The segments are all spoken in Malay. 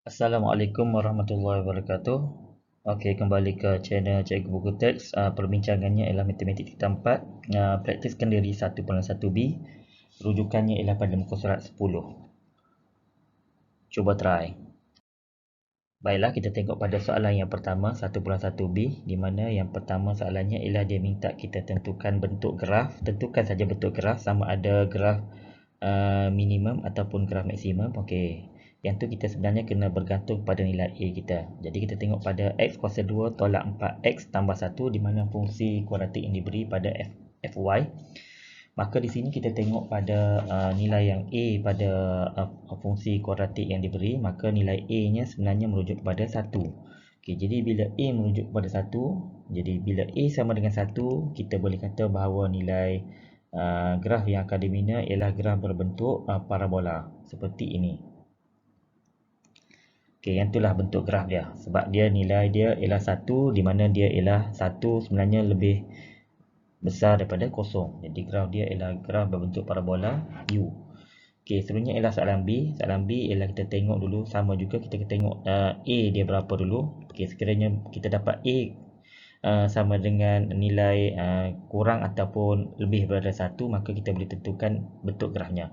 Assalamualaikum warahmatullahi wabarakatuh. Okey, kembali ke channel Cikgu Buku Teks. Perbincangannya ialah matematik tingkatan 4. Praktiskan diri 1.1b. Rujukannya ialah pada muka surat 10. Cuba try. Baiklah, kita tengok pada soalan yang pertama 1.1b, di mana yang pertama soalannya ialah dia minta kita tentukan bentuk graf. Tentukan saja bentuk graf, sama ada graf minimum ataupun graf maksimum. Okey. Yang tu kita sebenarnya kena bergantung pada nilai A kita. Jadi kita tengok pada X kuasa 2 tolak 4X tambah 1, di mana fungsi kuadratik yang diberi pada Fy. Maka di sini kita tengok pada nilai yang A pada fungsi kuadratik yang diberi. Maka nilai A nya sebenarnya merujuk kepada 1. Okey, jadi bila A merujuk kepada 1, jadi bila A sama dengan 1, kita boleh kata bahawa nilai graf yang akan dibina ialah graf berbentuk parabola seperti ini. Okey, yang itulah bentuk graf dia. Sebab dia nilai dia ialah 1, di mana dia ialah 1 sebenarnya lebih besar daripada 0. Jadi graf dia ialah graf berbentuk parabola U. Okey, seterusnya ialah soalan B. Soalan B ialah kita tengok dulu, sama juga kita tengok A dia berapa dulu. Okey, sekiranya kita dapat A sama dengan nilai kurang ataupun lebih daripada 1, maka kita boleh tentukan bentuk grafnya.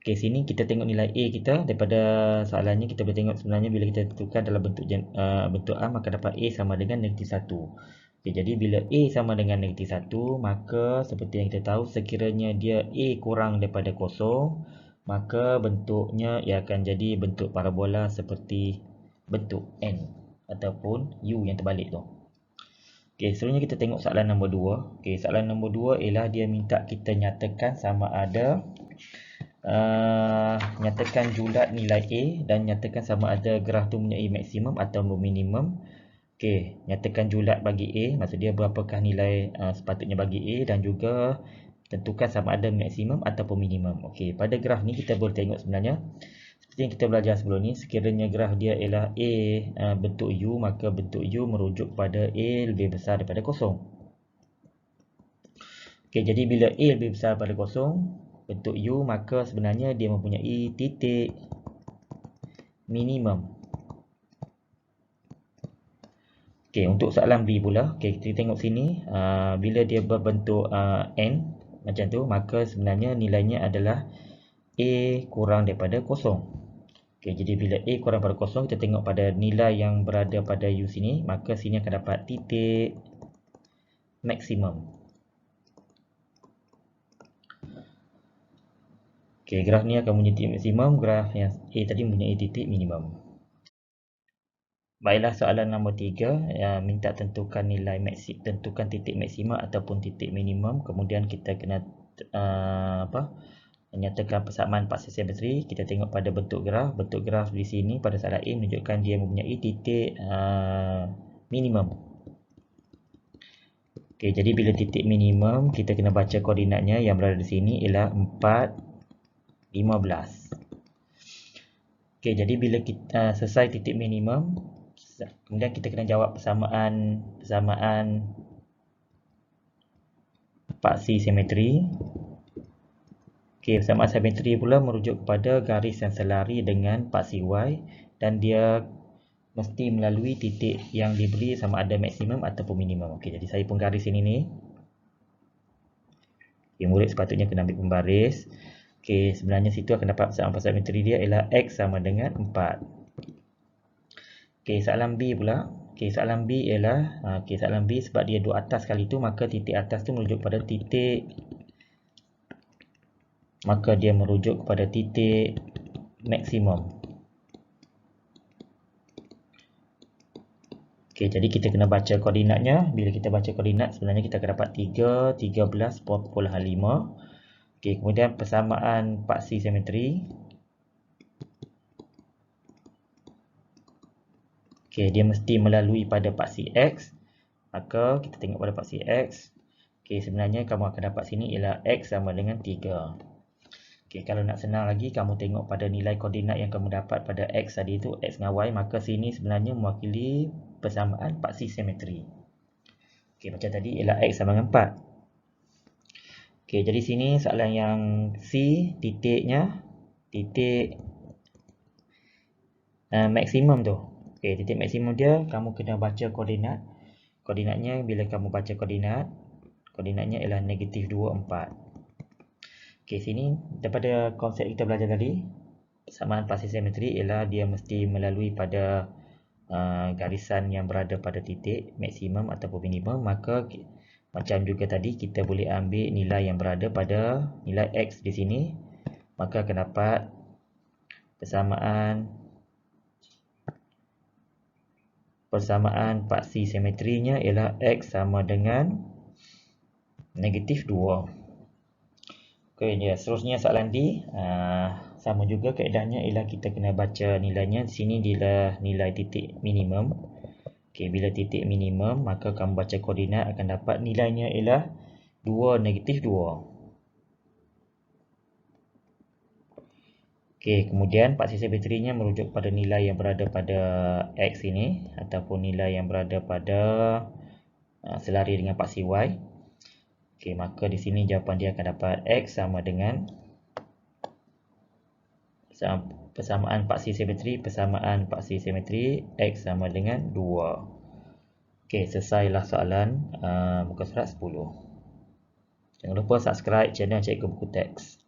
Okey, sini kita tengok nilai A kita. Daripada soalannya kita boleh tengok sebenarnya bila kita tentukan dalam bentuk A, maka dapat A sama dengan negatif 1. Okey, jadi bila A sama dengan negatif 1, maka seperti yang kita tahu, sekiranya dia A kurang daripada 0, maka bentuknya ia akan jadi bentuk parabola seperti bentuk N ataupun U yang terbalik tu. Okey, seterusnya kita tengok soalan nombor 2. Okey, soalan nombor 2 ialah dia minta kita nyatakan sama ada nyatakan julat nilai A dan nyatakan sama ada graf tu mempunyai maksimum atau minimum. Okey, nyatakan julat bagi A, maksud dia berapakah nilai sepatutnya bagi A, dan juga tentukan sama ada maksimum ataupun minimum. Okey, pada graf ni kita boleh tengok sebenarnya seperti yang kita belajar sebelum ni, sekiranya graf dia ialah A bentuk U, maka bentuk U merujuk pada A lebih besar daripada 0. Okey, jadi bila A lebih besar daripada 0, bentuk U, maka sebenarnya dia mempunyai titik minimum. Okey, untuk soalan B pula, okey, kita tengok sini, bila dia berbentuk N macam tu, maka sebenarnya nilainya adalah A kurang daripada 0. Okey, jadi bila A kurang daripada 0, kita tengok pada nilai yang berada pada U sini, maka sini akan dapat titik maksimum. Okey, graf ni akan mempunyai titik maksimum, graf yang A tadi mempunyai titik minimum. Baiklah, soalan nombor 3, minta tentukan nilai tentukan titik maksimum ataupun titik minimum. Kemudian kita kena menyatakan persamaan paksi simetri. Kita tengok pada bentuk graf. Bentuk graf di sini pada soalan A menunjukkan dia mempunyai titik minimum. Okey, jadi bila titik minimum, kita kena baca koordinatnya. Yang berada di sini ialah 4, 15. Okey, jadi bila kita selesai titik minimum, kemudian kita kena jawab persamaan paksi simetri. Okey, persamaan simetri pula merujuk kepada garis yang selari dengan paksi Y, dan dia mesti melalui titik yang diberi sama ada maksimum ataupun minimum. Okey, jadi saya pun garis ini ni. Okay, murid sepatutnya kena ambil pembaris. Okey, sebenarnya situ akan dapat persamaan paksi simetri dia ialah X sama dengan 4. Okey, soalan B pula. Okey, soalan B ialah soalan B sebab dia duduk atas kali tu, maka titik atas tu merujuk pada titik, maka dia merujuk kepada titik maksimum. Okey, jadi kita kena baca koordinatnya. Bila kita baca koordinat, sebenarnya kita akan dapat 3, 13.5. Okey, kemudian persamaan paksi simetri. Okey, dia mesti melalui pada paksi X. Maka kita tengok pada paksi X. Okey, sebenarnya kamu akan dapat sini ialah X sama dengan 3. Okey, kalau nak senang lagi, kamu tengok pada nilai koordinat yang kamu dapat pada X tadi itu, X dengan Y, maka sini sebenarnya mewakili persamaan paksi simetri. Okey, macam tadi ialah X sama dengan 4. Okey, jadi sini soalan yang C, titiknya, titik maksimum tu. Okey, titik maksimum dia kamu kena baca koordinat. Koordinatnya bila kamu baca koordinatnya ialah -2, 4. Okey, sini daripada konsep kita belajar tadi, persamaan paksi simetri ialah dia mesti melalui pada garisan yang berada pada titik maksimum ataupun minimum. Maka macam juga tadi, kita boleh ambil nilai yang berada pada nilai X di sini, maka akan dapat persamaan paksi simetrinya ialah X sama dengan -2. Okey, seterusnya soalan D. Sama juga kaedahnya ialah kita kena baca nilainya. Di sini dia nilai titik minimum. Okey, bila titik minimum, maka kamu baca koordinat akan dapat nilainya ialah 2, -2. Okey, kemudian paksi simetrinya merujuk pada nilai yang berada pada X ini ataupun nilai yang berada pada selari dengan paksi Y. Okey, maka di sini jawapan dia akan dapat X sama dengan persamaan paksi simetri X sama dengan 2. Okey, selesailah soalan muka surat 10. Jangan lupa subscribe channel Cikgu Buku Teks.